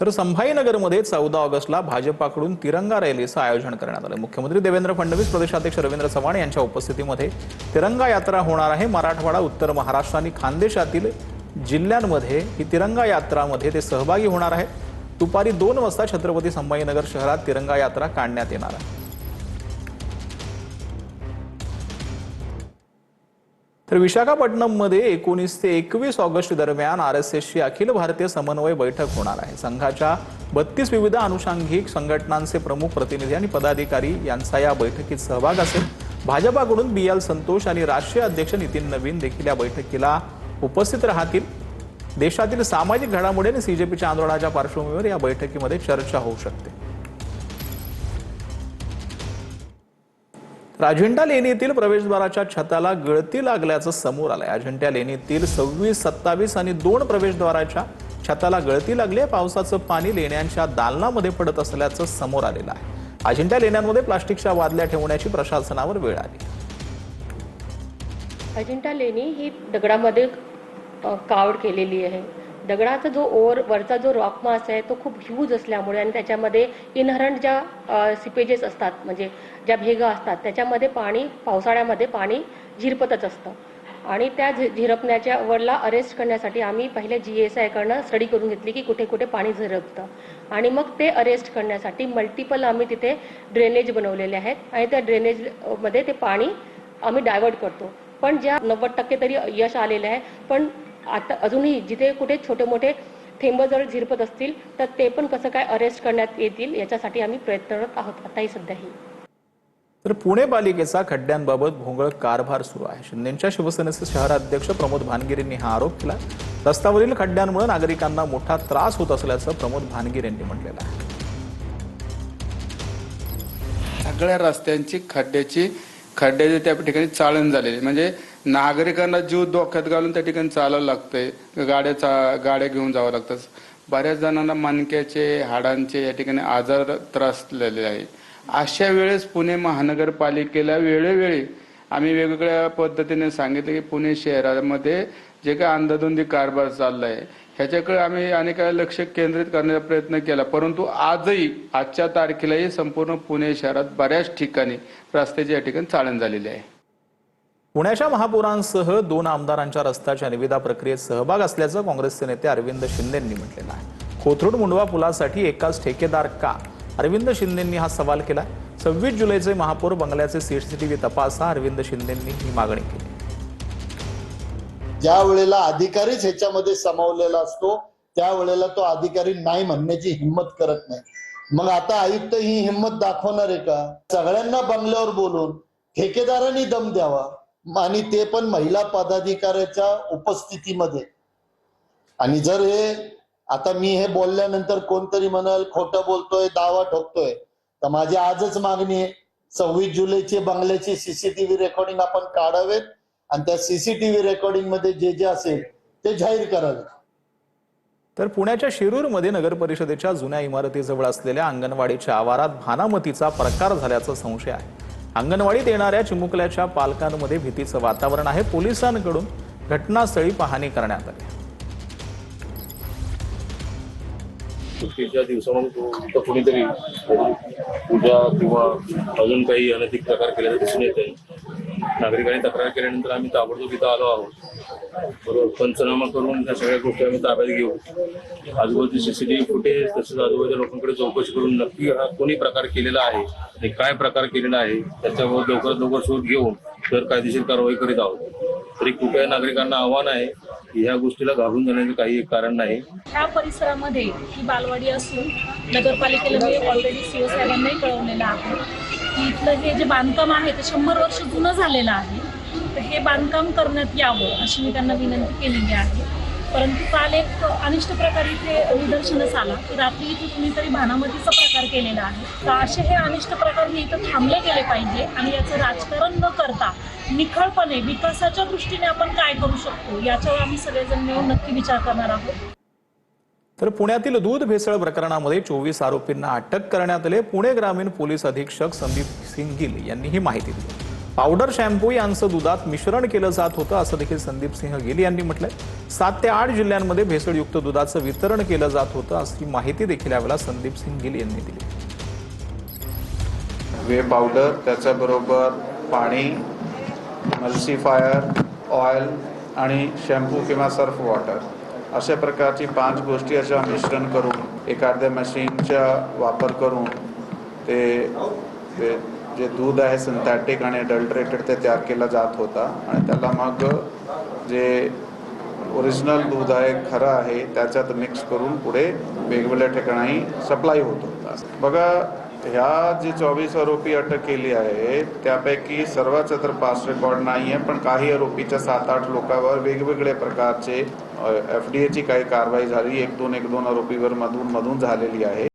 तर संभाजीनगरमध्ये 14 ऑगस्टला भाजपाकडून तिरंगा रॅलीचं आयोजन करण्यात आलं। मुख्यमंत्री देवेंद्र फडणवीस, प्रदेशाध्यक्ष रवींद्र चव्हाण यांच्या उपस्थितीमध्ये तिरंगा यात्रा होणार आहे। मराठवाडा, उत्तर महाराष्ट्र आणि खानदेशातील जिल्ह्यांमध्ये ही तिरंगा यात्रामध्ये ते सहभागी होणार आहेत। दुपारी 2 वाजता छत्रपती संभाजीनगर शहरात तिरंगा यात्रा काढण्यात येणार आहे। तर विशाखापट्टणममध्ये 19 ते 21 ऑगस्ट दरम्यान आरएसएसची अखिल भारतीय समन्वय बैठक होणार आहे। संघाच्या 32 विविध अनुषंगिक संघटनांचे प्रमुख प्रतिनिधी आणि पदाधिकारी यांचा या बैठकीत सहभाग असेल। भाजपाकडून BL संतोष आणि राष्ट्रीय अध्यक्ष नितीन नवीन देखील या बैठकीला उपस्थित राहतील। देशातील सामाजिक घडामोडी आणि CJPच्या आंदोलनाच्या पार्श्वभूमीवर या बैठकीमध्ये चर्चा होऊ शकते। अजिंठा लेणीतील प्रवेशद्वाराच्या छताला गळती लागल्याचं समोर आलंय। अजिंठा लेणीतील 26, 27 आणि 2 प्रवेशद्वाराच्या छताला गळती लागली आहे। पावसाचं पाणी लेण्यांच्या दालनामध्ये पडत असल्याचं समोर आलेलं आहे। अजिंठा लेण्यांमध्ये प्लास्टिकच्या बादल्या ठेवण्याची प्रशासनावर वेळ आली। अजिंठा लेणी ही दगडामध्ये कावड केलेली आहे। दगडाचा जो वरचा जो रॉक मास आहे तो खूप ह्यूज असल्यामुळे आणि त्याच्यामध्ये इनहरंट ज्या सिपेजेस असतात, म्हणजे ज्या भेगा असतात, त्याच्यामध्ये पाणी पावसाळ्यामध्ये पाणी झिरपतच असतं आणि त्या झिरपण्याच्या वरला अरेस्ट करण्यासाठी आम्ही पहिले GSI कडनं स्टडी करून घेतली की कुठे कुठे पाणी झिरपतं आणि मग ते अरेस्ट करण्यासाठी मल्टिपल आम्ही तिथे ड्रेनेज बनवलेले आहेत आणि त्या ड्रेनेजमध्ये ते पाणी आम्ही डायव्हर्ट करतो। पण ज्या 90% तरी यश आलेलं आहे, पण आता अजूनही जिथे कुठे छोटे मोठे थेंब जर झिरपत असतील तर ते पण कसं काय अरेस्ट करण्यात येतील याच्यासाठी आम्ही प्रयत्नरत आहोत आताही सध्याही। तर पुणे पालिकेचा खड्ड्यांबाबत भोंगळ कारभार सुरू आहे। शिंदेच्या शिवसेनेचे शहराध्यक्ष प्रमोद भानगिरेंनी हा आरोप केला। रस्त्यावरील खड्ड्यांमुळे नागरिकांना मोठा त्रास होत असल्याचं प्रमोद भानगिरे यांनी म्हटलेलं आहे। सगळ्या रस्त्यांची खड्ड्याची त्या ठिकाणी चाळण झालेली, म्हणजे नागरिकांना जीव धोक्यात घालून त्या ठिकाणी चालावं लागतंय। गाड्या घेऊन जावं लागतं। बऱ्याच जणांना मणक्याचे, हाडांचे या ठिकाणी आजार त्रासलेले आहे। अशा वेळेस पुणे महानगरपालिकेला वेळोवेळी आम्ही वेगवेगळ्या पद्धतीने सांगितलं की पुणे शहरामध्ये जे काही अंधाधुंदी कारभार चाललाय ह्याच्याकडे आम्ही अनेक लक्ष केंद्रित करण्याचा प्रयत्न केला, परंतु आजच्या तारखेलाही संपूर्ण पुणे शहरात बऱ्याच ठिकाणी रस्त्याची या ठिकाणी चाळण झालेली आहे। पुण्याच्या महापौरांसह 2 आमदारांच्या रस्त्याच्या निविदा प्रक्रियेत सहभाग असल्याचं काँग्रेसचे नेते अरविंद शिंदेंनी म्हटलेलं आहे। कोथरूड मुंडवा पुलासाठी एकाच ठेकेदार का? अरविंद शिंदेंनी हा सवाल केला। 26 जुलैचे महापौर बंगल्याचे CCTV तपासा, अरविंद शिंदेंनी ही मागणी केली। ज्या वेळेला अधिकारीच ह्याच्यामध्ये सामावलेला असतो त्यावेळेला तो अधिकारी नाही म्हणण्याची हिंमत करत नाही। मग आता आयुक्त ही हिंमत दाखवणार आहे का? सगळ्यांना बंगल्यावर बोलून ठेकेदारांनी दम द्यावा आणि ते पण महिला पदाधिकाऱ्याच्या उपस्थितीमध्ये। आणि जर हे आता मी हे बोलल्यानंतर कोणतरी म्हणाल खोटं बोलतोय, दावा ठोकतोय, तर माझी आजच मागणी आहे 26 जुलैची बंगल्याची CCTV रेकॉर्डिंग आपण काढावेत आणि त्या CCTV रेकॉर्डिंग मध्ये जे जे असेल ते जाहीर करावे। तर पुण्याच्या शिरूरमध्ये नगर परिषदेच्या जुन्या इमारतीजवळ असलेल्या अंगणवाडीच्या आवारात भानामतीचा प्रकार झाल्याचा संशय आहे। अंगणवाडीत येणाऱ्या चिमुकल्याच्या पालकांमध्ये भीतीचं वातावरण आहे। पोलिसांकडून घटनास्थळी पाहणी करण्यात आली। सुट्टीच्या दिवसामध्ये कोणीतरी पूजा किंवा अजून काही अनैतिक प्रकार केल्याचं दिसून येते। नागरिकांनी तक्रार केल्यानंतर आम्ही ताबडतोब इथं आलो आहोत। बरोबर, पंचनामा करून त्या सगळ्या गोष्टी आम्ही ताब्यात घेऊ। आजूबाजूचे CCTV फुटेज तसेच आजूबाजूच्या लोकांकडे चौकशी करून नक्की हा कोणी प्रकार केलेला आहे आणि काय प्रकार केलेला आहे त्याच्यावर लवकरात लवकर शोध घेऊन तर कायदेशीर कारवाई करीत आहोत। तरी कुठल्याही नागरिकांना आव्हान आहे की ह्या गोष्टीला घाबरून जाण्याचं काही कारण नाही। ह्या परिसरामध्ये ही बालवाडी असून नगरपालिकेला मी ऑलरेडी CO साहेबांनाही कळवलेलं आहे की इथलं हे जे बांधकाम आहे ते 100 वर्ष जुनं झालेलं आहे, तर हे बांधकाम करण्यात यावं अशी मी त्यांना विनंती केलेली आहे। परंतु काल एक अनिष्ट प्रकार इथे निदर्शनास आला की रात्री इथे कुणीतरी भानामतीचा प्रकार केलेला आहे। तर असे हे अनिष्ट प्रकार हे इथं थांबले गेले पाहिजे आणि याचं राजकारण न करता निखळपणे विकासाच्या दृष्टीने आपण काय करू शकतो याच्यावर आम्ही सगळेजण मिळून नक्की विचार करणार आहोत। तर पुण्यातील दूध भेसळ प्रकरणामध्ये 24 आरोपींना अटक करण्यात आले। पुणे ग्रामीण पोलीस अधीक्षक संदीप सिंगील यांनी ही माहिती दिली। पावडर शॅम्पू यांचं दुधात मिश्रण केलं जात होतं असं देखील संदीप सिंह गिल यांनी म्हटलंय. 7 ते 8 जिल्ह्यांमध्ये भेसळयुक्त दुधाचं वितरण केलं जात होतं अशी माहिती देखील यावेळेला संदीप सिंह गिल यांनी दिली. वे पावडर, त्याच्याबरोबर पाणी, मल्सिफायर, ऑइल आणि शॅम्पू किंवा सर्फ वॉटर अशा प्रकारची 5 गोष्टी अशा मिश्रण करून एखाद्या मशीनचा वापर करून ते जे दूध आहे सिंथेटिक आणि अडल्टरेटेड ते तयार केला जात होता आणि त्याला मग जे ओरिजिनल दूध आहे खरं आहे त्याच्यात मिक्स करून पुढे वेगवेगळ्या ठिकाणी सप्लाय होत होता. बघा, ह्या जी 24 आरोपी अटक केली आहे त्यापैकी सर्वांचा तर पास रेकॉर्ड नाही आहे, पण काही आरोपीच्या 7-8 लोकांवर वेगवेगळे प्रकारचे FDA ची काही कारवाई झाली. 1-2 आरोपीवर मधून झालेली आहे.